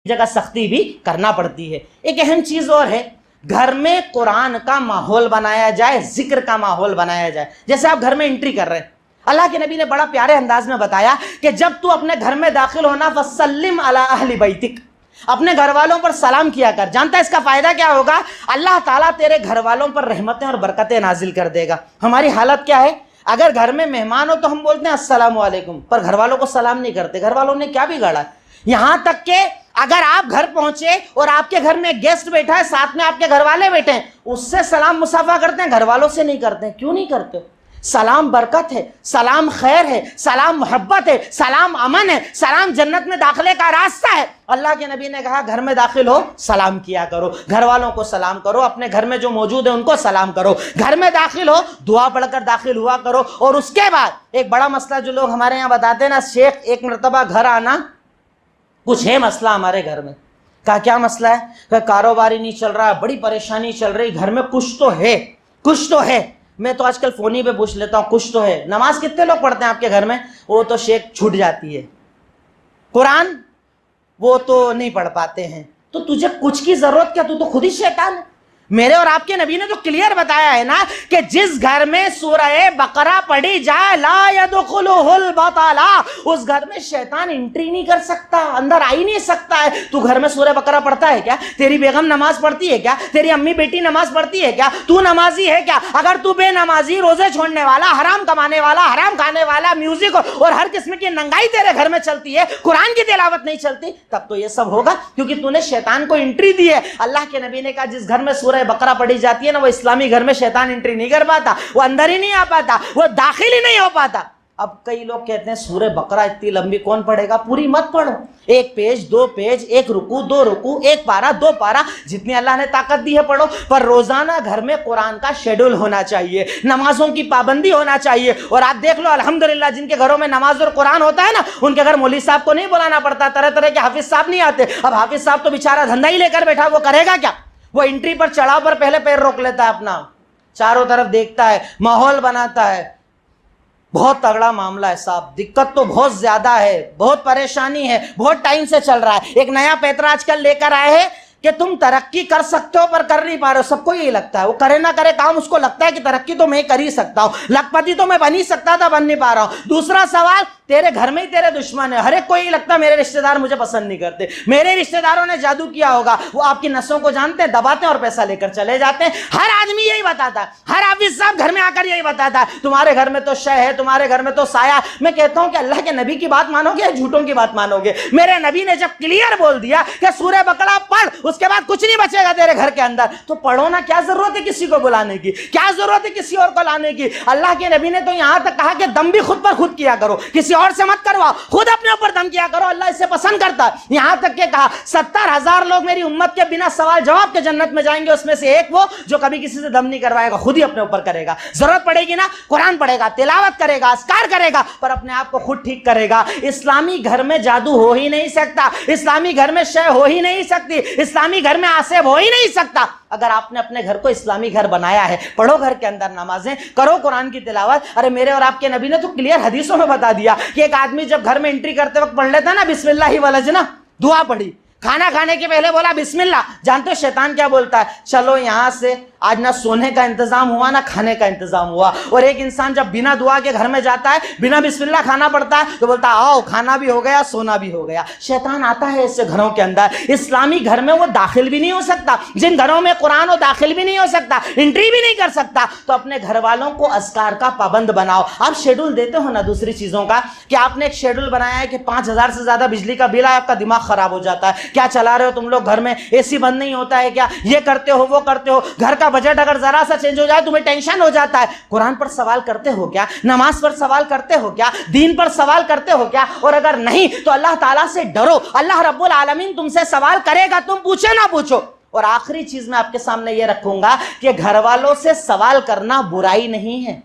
जगह सख्ती भी करना पड़ती है। एक अहम चीज और है, घर में कुरान का माहौल बनाया जाए, जिक्र का माहौल बनाया जाए। जैसे आप घर में एंट्री कर रहे हैं, अल्लाह के नबी ने बड़ा प्यारे अंदाज में बताया कि जब तू अपने घर में दाखिल होना फसल्लिम अला अहली बैतिक, अपने घर वालों पर सलाम किया कर। जानता है इसका फायदा क्या होगा? अल्लाह ताला तेरे घर वालों पर रहमतें और बरकतें नाजिल कर देगा। हमारी हालत क्या है? अगर घर में मेहमान हो तो हम बोलते हैं अस्सलामु अलैकुम, पर घर वालों को सलाम नहीं करते। घर वालों ने क्या बिगाड़ा? यहां तक के अगर आप घर पहुंचे और आपके घर में गेस्ट बैठा है, साथ में आपके घर वाले बैठे हैं, उससे सलाम मुसाफा करते हैं, घर वालों से नहीं करते हैं। क्यों नहीं करते? सलाम बरकत है, सलाम खैर है, सलाम मोहब्बत है, सलाम अमन है, सलाम जन्नत में दाखिले का रास्ता है। अल्लाह के नबी ने कहा घर में दाखिल हो सलाम किया करो, घर वालों को सलाम करो, अपने घर में जो मौजूद है उनको सलाम करो, घर में दाखिल हो दुआ पढ़कर दाखिल हुआ करो। और उसके बाद एक बड़ा मसला जो लोग हमारे यहाँ बताते हैं ना, शेख एक मरतबा घर आना, कुछ है मसला हमारे घर में। कहा क्या मसला है? कहा कारोबार ही नहीं चल रहा है, बड़ी परेशानी चल रही, घर में कुछ तो है, कुछ तो है। मैं तो आजकल फोन ही पे पूछ लेता हूं, कुछ तो है। नमाज कितने लोग पढ़ते हैं आपके घर में? वो तो शेख छूट जाती है। कुरान वो तो नहीं पढ़ पाते हैं। तो तुझे कुछ की जरूरत क्या? तू तो खुद ही शैतान है। मेरे और आपके नबी ने तो क्लियर बताया है ना कि जिस घर में सूरह बकरा पढ़ी जाए ला यदखुलुहुल बताला, उस घर में शैतान एंट्री नहीं कर सकता, अंदर आ ही नहीं सकता है। तू घर में सूरह बकरा पढ़ता है क्या? तेरी बेगम नमाज पढ़ती है क्या? तेरी अम्मी बेटी नमाज पढ़ती है क्या? तू नमाजी है क्या? अगर तू बेनमाजी, रोजे छोड़ने वाला, हराम कमाने वाला, हराम खाने वाला, म्यूजिक और हर किस्म की नंगाई तेरे घर में चलती है, कुरान की तिलावत नहीं चलती, तब तो ये सब होगा क्योंकि तूने शैतान को एंट्री दी है। अल्लाह के नबी ने कहा जिस घर में सूरह बकरा पढ़ी जाती है ना, वो इस्लामी घर में शैतान एंट्री नहीं कर पाता, वो अंदर ही नहीं आ पाता, वो दाखिल ही नहीं हो पाता। अब कई लोग कहते हैं सूरह बकरा इतनी लंबी कौन पढ़ेगा? पूरी मत पढ़ो, एक पेज, दो पेज, एक रुकू, दो रुकू, एक पारा, दो पारा, जितनी अल्लाह ने ताकत दी है पढ़ो। पर रोजाना घर में कुरान का शेड्यूल होना चाहिए, नमाजों की पाबंदी होना चाहिए। और आप देख लो अल्हम्दुलिल्लाह जिनके घरों में नमाज और कुरान होता है ना, उनके घर मौलवी साहब को नहीं बुलाना पड़ता, तरह तरह के हाफिज साहब नहीं आते। अब हाफिज साहब तो बेचारा धंधा ही लेकर बैठा, वो करेगा क्या? वो एंट्री पर चढ़ाव पर पहले पैर रोक लेता है, अपना चारों तरफ देखता है, माहौल बनाता है। बहुत तगड़ा मामला है साहब, दिक्कत तो बहुत ज्यादा है, बहुत परेशानी है, बहुत टाइम से चल रहा है। एक नया पैतरा आजकल लेकर आए हैं कि तुम तरक्की कर सकते हो पर कर नहीं पा रहे हो। सबको यही लगता है, वो करे ना करे काम, उसको लगता है कि तरक्की तो मैं कर ही सकता हूं, लखपति तो मैं बन ही सकता था, बन नहीं पा रहा हूं। दूसरा सवाल, तेरे घर में ही तेरे दुश्मन है। हर एक को यही लगता है मेरे रिश्तेदार मुझे पसंद नहीं करते, मेरे रिश्तेदारों ने जादू किया होगा, वो आपकी नसों को जानते हैं, दबाते हैं और पैसा लेकर चले जाते हैं। हर आदमी यही बताता है, हर हाफिज साहब घर में आकर यही बताता है, तुम्हारे घर में तो शय है, तुम्हारे घर में तो साया। मैं कहता हूं कि अल्लाह के नबी की बात मानोगे या झूठों की बात मानोगे? मेरे नबी ने जब क्लियर बोल दिया कि सूरह बकरा पढ़, उसके बाद कुछ नहीं बचेगा तेरे घर के अंदर, तो पढ़ो ना। क्या जरूरत है किसी को बुलाने की? क्या जरूरत है किसी और को लाने की? अल्लाह के नबी ने तो यहां तक कहा कि दम भी खुद पर खुद किया करो, किसी और से मत करवाओ, खुद अपने ऊपर दम किया करो, अल्लाह इसे पसंद करता है। यहां तक के कहा 70,000 लोग मेरी उम्मत के बिना सवाल जवाब के जन्नत में जाएंगे, उसमें से एक वो जो कभी किसी से दम नहीं करवाएगा, खुद ही अपने ऊपर करेगा। जरूरत पड़ेगी ना, कुरान पढ़ेगा, तिलावत करेगा, अस्कार करेगा, पर अपने आप को खुद ठीक करेगा। इस्लामी घर में जादू हो ही नहीं सकता, इस्लामी घर में शय हो ही नहीं सकती, इस्लामी घर में आसेब हो ही नहीं सकता। अगर आपने अपने घर को इस्लामी घर बनाया है, पढ़ो घर के अंदर नमाजें, करो कुरान की तिलावत। अरे मेरे और आपके नबी ने तो क्लियर हदीसों में बता दिया कि एक आदमी जब घर में एंट्री करते वक्त पढ़ लेता ना बिस्मिल्लाह वलजना, दुआ पढ़ी, खाना खाने के पहले बोला बिस्मिल्लाह। जानते हो शैतान क्या बोलता है? चलो यहां से आज ना सोने का इंतजाम हुआ ना खाने का इंतजाम हुआ। और एक इंसान जब बिना दुआ के घर में जाता है, बिना बिस्मिल्लाह खाना पड़ता है, तो बोलता है आओ खाना भी हो गया, सोना भी हो गया। शैतान आता है ऐसे घरों के अंदर। इस्लामी घर में वो दाखिल भी नहीं हो सकता, जिन घरों में कुरान हो दाखिल भी नहीं हो सकता, एंट्री भी नहीं कर सकता। तो अपने घर वालों को अस्कार का पाबंद बनाओ। आप शेड्यूल देते हो ना दूसरी चीजों का, कि आपने एक शेड्यूल बनाया है कि 5,000 से ज्यादा बिजली का बिल है, आपका दिमाग खराब हो जाता है। क्या चला रहे हो तुम लोग घर में? एसी बंद नहीं होता है क्या? ये करते हो वो करते हो, घर का बजट अगर जरा सा चेंज हो जाए तुम्हें टेंशन हो जाता है। कुरान पर सवाल करते हो क्या? नमाज पर सवाल करते हो क्या? दीन पर सवाल करते हो क्या? और अगर नहीं तो अल्लाह ताला से डरो, अल्लाह रब्बुल आलमीन तुमसे सवाल करेगा, तुम पूछे ना पूछो। और आखिरी चीज मैं आपके सामने ये रखूंगा कि घर वालों से सवाल करना बुराई नहीं है।